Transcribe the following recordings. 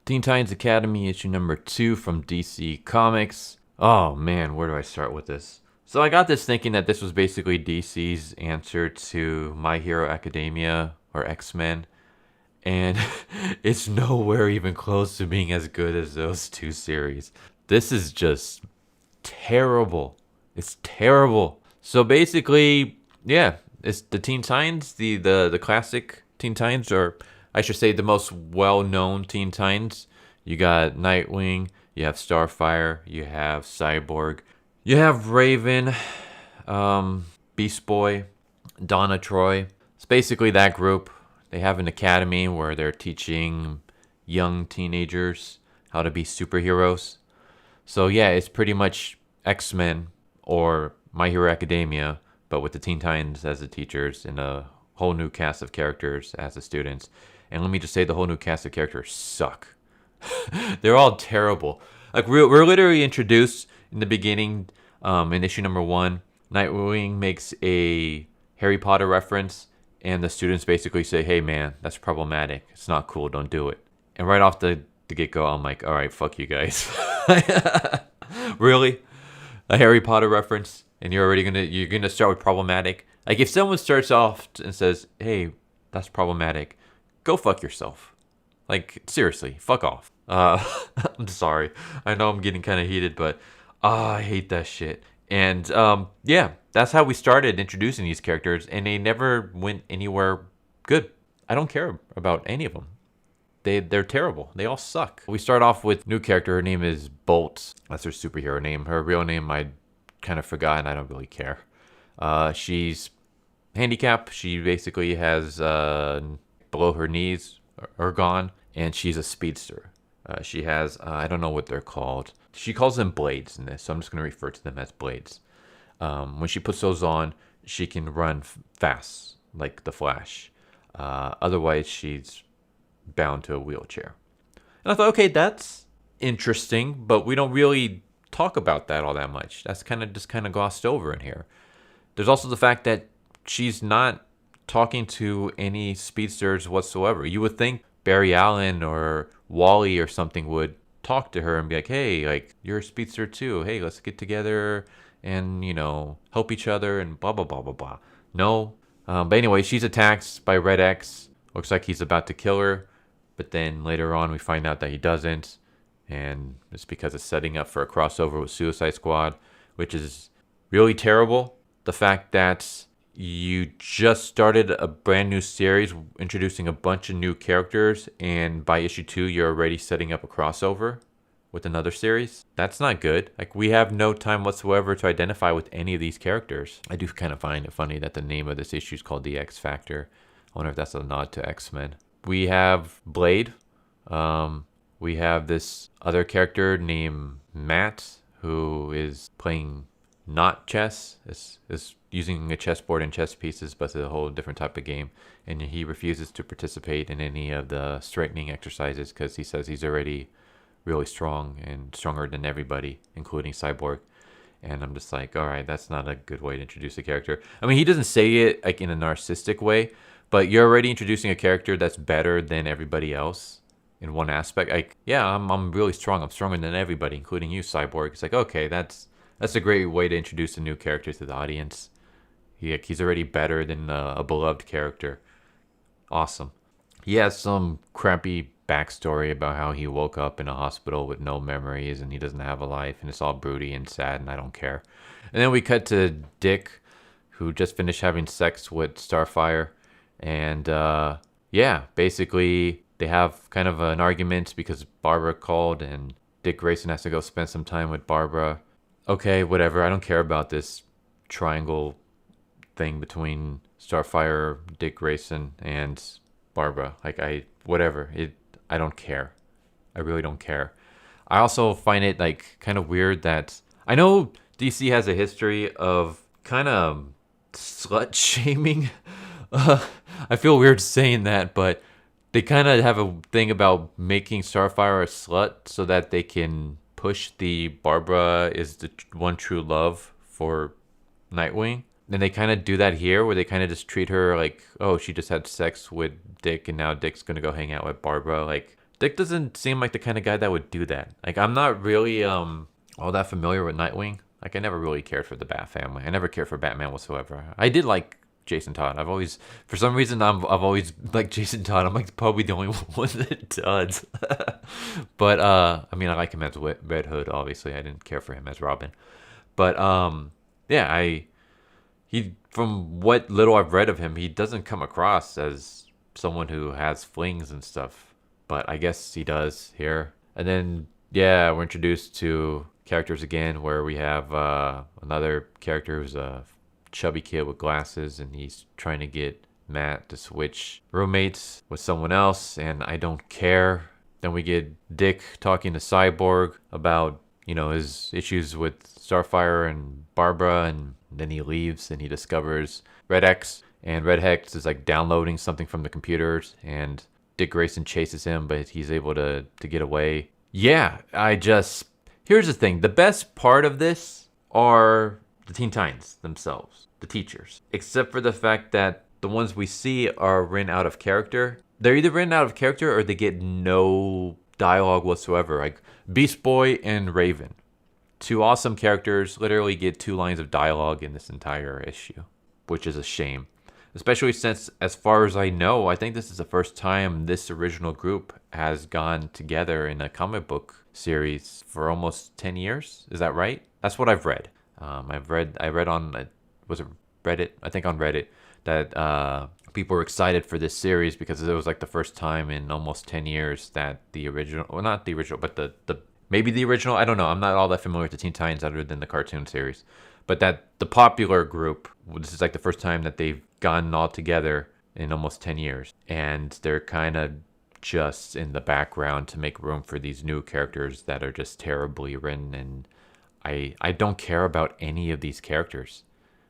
Teen Titans Academy issue number 2 from DC Comics. Oh man, where do I start with this? So I got this thinking that this was basically DC's answer to My Hero Academia or X-Men, and it's nowhere even close to being as good as those two series. This is just terrible. It's terrible. So basically, yeah, it's the Teen Titans, the classic Teen Titans, or I should say the most well-known Teen Titans. You got Nightwing, you have Starfire, you have Cyborg, you have Raven, Beast Boy, Donna Troy. It's basically that group. They have an academy where they're teaching young teenagers how to be superheroes. So yeah, it's pretty much X-Men or My Hero Academia, but with the Teen Titans as the teachers and a whole new cast of characters as the students. And let me just say, the whole new cast of characters suck. They're all terrible. Like we're literally introduced in the beginning, in issue number 1. Nightwing makes a Harry Potter reference, and the students basically say, "Hey man, that's problematic. It's not cool. Don't do it." And right off the get-go, I'm like, "All right, fuck you guys." Really? A Harry Potter reference, and you're gonna start with problematic? Like if someone starts off and says, "Hey, that's problematic," go fuck yourself. Like seriously, fuck off. I'm sorry. I know I'm getting kind of heated, but I hate that shit. And yeah, that's how we started introducing these characters, and they never went anywhere good. I don't care about any of them. They're terrible. They all suck. We start off with new character. Her name is Bolt. That's her superhero name. Her real name I kind of forgot, and I don't really care. She's handicapped. She basically has below her knees are gone, and she's a speedster. She has I don't know what they're called. She calls them blades in this, so I'm just going to refer to them as blades. When she puts those on, she can run fast like the Flash. Otherwise, she's bound to a wheelchair. And I thought, okay, that's interesting, but we don't really talk about that all that much. That's kind of glossed over in here. There's also the fact that she's not talking to any speedsters whatsoever. You would think Barry Allen or Wally or something would talk to her and be like, "Hey, like you're a speedster too. Hey, let's get together and help each other and blah blah blah blah blah." No, but anyway, she's attacked by Red X. Looks like he's about to kill her, but then later on we find out that he doesn't, and it's because it's setting up for a crossover with Suicide Squad, which is really terrible. The fact that you just started a brand new series introducing a bunch of new characters, and by issue 2 you're already setting up a crossover with another series. That's not good. Like we have no time whatsoever to identify with any of these characters. I do kind of find it funny that the name of this issue is called The X Factor. I wonder if that's a nod to X-Men. We have Blade. We have this other character named Matt who is playing not chess. Is using a chessboard and chess pieces, but it's a whole different type of game. And he refuses to participate in any of the straightening exercises because he says he's already really strong and stronger than everybody, including Cyborg. And I'm just like, all right, that's not a good way to introduce a character. I mean, he doesn't say it like in a narcissistic way, but you're already introducing a character that's better than everybody else in one aspect. Like, yeah, I'm really strong. I'm stronger than everybody, including you, Cyborg. It's like, okay, that's a great way to introduce a new character to the audience. He's already better than a beloved character. Awesome. He has some crappy backstory about how he woke up in a hospital with no memories and he doesn't have a life, and it's all broody and sad, and I don't care. And then we cut to Dick, who just finished having sex with Starfire. And yeah, basically they have kind of an argument because Barbara called and Dick Grayson has to go spend some time with Barbara. Okay, whatever. I don't care about this triangle thing between Starfire, Dick Grayson, and Barbara. Like whatever. I don't care. I really don't care. I also find it like kind of weird that I know DC has a history of kind of slut shaming. I feel weird saying that, but they kind of have a thing about making Starfire a slut so that they can push the Barbara is the one true love for Nightwing. And they kind of do that here, where they kind of just treat her like, oh, she just had sex with Dick, and now Dick's gonna go hang out with Barbara. Like, Dick doesn't seem like the kind of guy that would do that. Like, I'm not really all that familiar with Nightwing. Like, I never really cared for the Bat family. I never cared for Batman whatsoever. I did like Jason Todd. I've always, for some reason, I've always liked Jason Todd. I'm like probably the only one that does. But I mean, I like him as Red Hood. Obviously, I didn't care for him as Robin. But yeah, he from what little I've read of him, he doesn't come across as someone who has flings and stuff. But I guess he does here. And then yeah, we're introduced to characters again, where we have another character who's a chubby kid with glasses, and he's trying to get Matt to switch roommates with someone else, and I don't care. Then we get Dick talking to Cyborg about, you know, his issues with Starfire and Barbara, and then he leaves and he discovers Red X, and Red X is like downloading something from the computers, and Dick Grayson chases him, but he's able to get away. Yeah, here's the thing. The best part of this are the Teen Titans themselves, the teachers. Except for the fact that the ones we see are written out of character. They're either written out of character or they get no dialogue whatsoever. Like Beast Boy and Raven. Two awesome characters literally get 2 lines of dialogue in this entire issue, which is a shame. Especially since, as far as I know, I think this is the first time this original group has gone together in a comic book series for almost 10 years. Is that right? That's what I've read. I read on, was it Reddit? I think on Reddit that people were excited for this series because it was like the first time in almost 10 years that the original, well, not the original, but the maybe the original. I don't know. I'm not all that familiar with the Teen Titans other than the cartoon series. But that the popular group, this is like the first time that they've gotten all together in almost 10 years. And they're kind of just in the background to make room for these new characters that are just terribly written. And I don't care about any of these characters.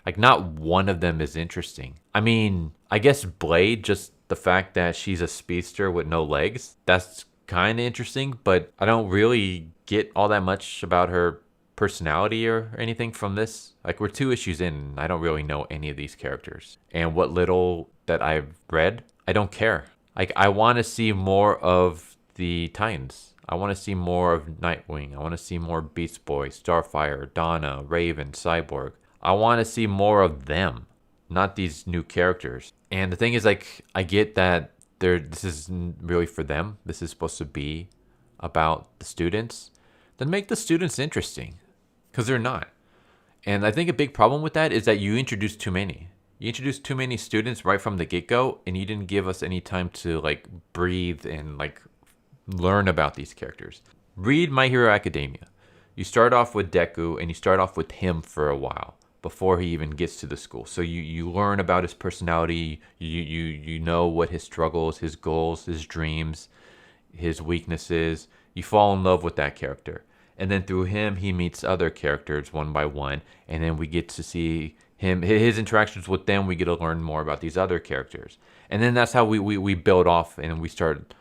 Like, not one of them is interesting. I mean, I guess Blade, just the fact that she's a speedster with no legs, that's kind of interesting. But I don't really get all that much about her personality or anything from this. Like, we're 2 issues in and I don't really know any of these characters, and what little that I've read, I don't care. Like, I want to see more of the Titans. I want to see more of Nightwing. I want to see more Beast Boy, Starfire, Donna, Raven, Cyborg. I want to see more of them, not these new characters. And the thing is, like, I get that this isn't really for them. This is supposed to be about the students. Then make the students interesting, because they're not. And I think a big problem with that is that you introduce too many. You introduced too many students right from the get-go, and you didn't give us any time to like breathe and like learn about these characters. Read My Hero Academia. You start off with Deku, and you start off with him for a while before he even gets to the school. So you learn about his personality. You know what his struggles, his goals, his dreams, his weaknesses. You fall in love with that character. And then through him, he meets other characters one by one. And then we get to see his interactions with them. We get to learn more about these other characters. And then that's how we build off, and we start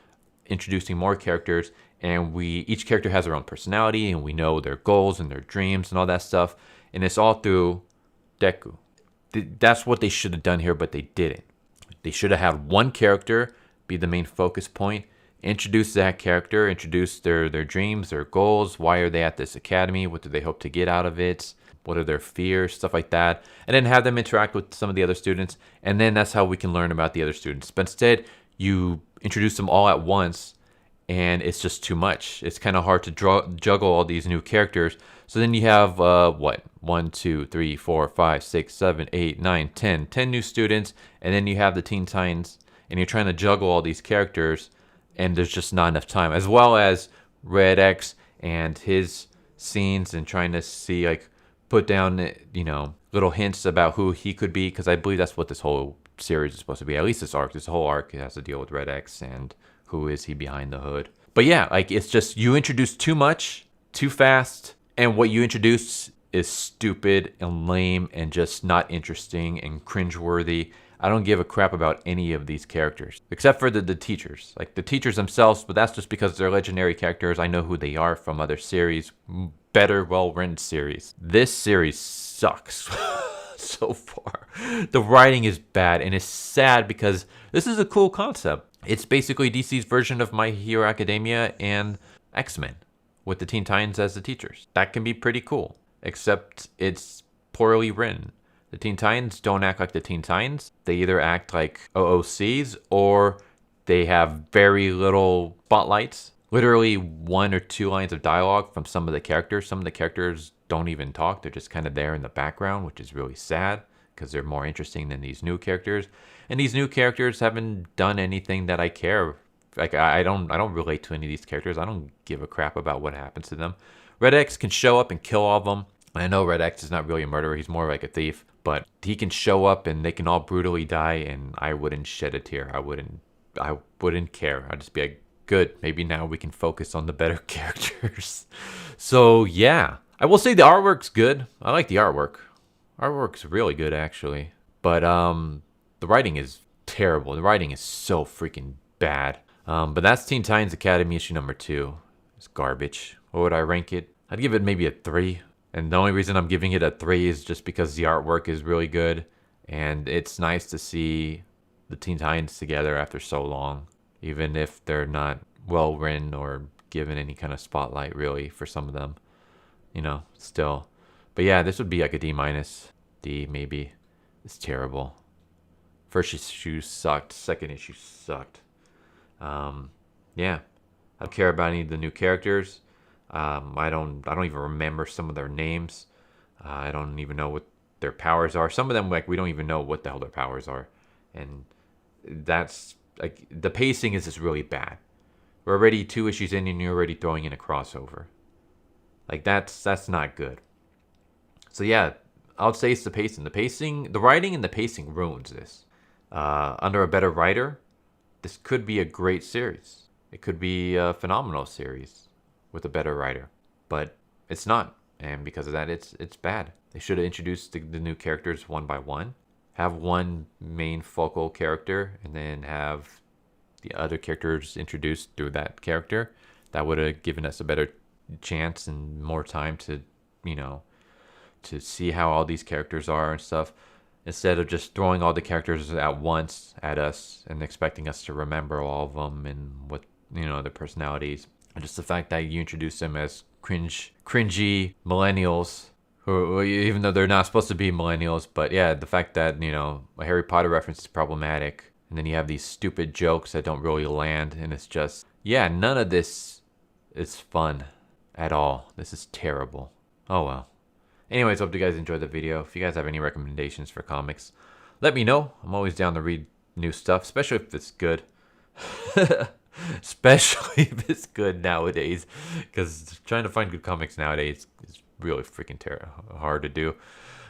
introducing more characters. And each character has their own personality, and we know their goals and their dreams and all that stuff. And it's all through Deku. That's what they should have done here, but they didn't. They should have had one character be the main focus point. Introduce that character, introduce their dreams, their goals. Why are they at this academy? What do they hope to get out of it? What are their fears? Stuff like that. And then have them interact with some of the other students. And then that's how we can learn about the other students. But instead, you introduce them all at once, and it's just too much. It's kind of hard to juggle all these new characters. So then you have, 1, 2, 3, 4, 5, 6, 7, 8, 9, 10. 10 new students. And then you have the Teen Titans, and you're trying to juggle all these characters. And there's just not enough time, as well as Red X and his scenes, and trying to see, like, put down, you know, little hints about who he could be, because I believe that's what this whole series is supposed to be. At least this whole arc has to deal with Red X and who is he behind the hood. But yeah, like, it's just, you introduce too much, too fast, and what you introduce is stupid and lame and just not interesting and cringeworthy. I don't give a crap about any of these characters, except for the teachers. Like, the teachers themselves, but that's just because they're legendary characters. I know who they are from other series, better, well-written series. This series sucks so far. The writing is bad, and it's sad because this is a cool concept. It's basically DC's version of My Hero Academia and X-Men, with the Teen Titans as the teachers. That can be pretty cool, except it's poorly written. The Teen Titans don't act like the Teen Titans. They either act like OOCs or they have very little spotlights. Literally 1 or 2 lines of dialogue from some of the characters. Some of the characters don't even talk. They're just kind of there in the background, which is really sad because they're more interesting than these new characters. And these new characters haven't done anything that I care. Like I don't relate to any of these characters. I don't give a crap about what happens to them. Red X can show up and kill all of them. I know Red X is not really a murderer. He's more like a thief. But he can show up and they can all brutally die, and I wouldn't shed a tear. I wouldn't care. I'd just be like, good. Maybe now we can focus on the better characters. So yeah, I will say the artwork's good. I like the artwork. Artwork's really good actually. But the writing is terrible. The writing is so freaking bad. But that's Teen Titans Academy issue number 2. It's garbage. What would I rank it? I'd give it maybe a 3. And the only reason I'm giving it a 3 is just because the artwork is really good. And it's nice to see the Teen Titans together after so long. Even if they're not well written or given any kind of spotlight really for some of them. You know, still. But yeah, this would be like a D-. D maybe. It's terrible. First issue sucked. Second issue sucked. Yeah. I don't care about any of the new characters. I don't even remember some of their names. I don't even know what their powers are. Some of them, like, we don't even know what the hell their powers are. And that's, like, the pacing is just really bad. We're already 2 issues in and you're already throwing in a crossover. Like, that's not good. So yeah, I would say it's the pacing. The writing and the pacing ruins this. Under a better writer, this could be a great series. It could be a phenomenal series with a better writer, but it's not. And because of that, it's bad. They should have introduced the new characters one by one. Have one main focal character and then have the other characters introduced through that character. That would have given us a better chance and more time to, you know, to see how all these characters are and stuff, instead of just throwing all the characters at once at us and expecting us to remember all of them and what, you know, their personalities. And just the fact that you introduce them as cringy millennials, who, even though they're not supposed to be millennials, but yeah, the fact that, you know, a Harry Potter reference is problematic, and then you have these stupid jokes that don't really land, and it's just, yeah, none of this is fun at all. This is terrible. Oh well. Anyways, hope you guys enjoyed the video. If you guys have any recommendations for comics, let me know. I'm always down to read new stuff, especially if it's good. Especially if it's good nowadays, because trying to find good comics nowadays is really freaking hard to do.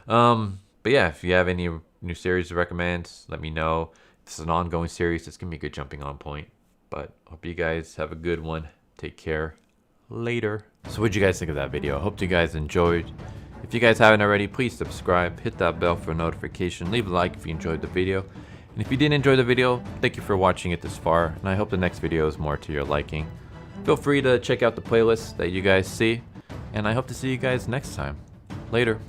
But yeah, if you have any new series to recommend, let me know. If this is an ongoing series, this can be a good jumping on point. But hope you guys have a good one. Take care. Later. So what'd you guys think of that video? I hope you guys enjoyed. If you guys haven't already, please subscribe, hit that bell for a notification, leave a like if you enjoyed the video. And if you didn't enjoy the video, thank you for watching it this far, and I hope the next video is more to your liking. Feel free to check out the playlist that you guys see, and I hope to see you guys next time. Later.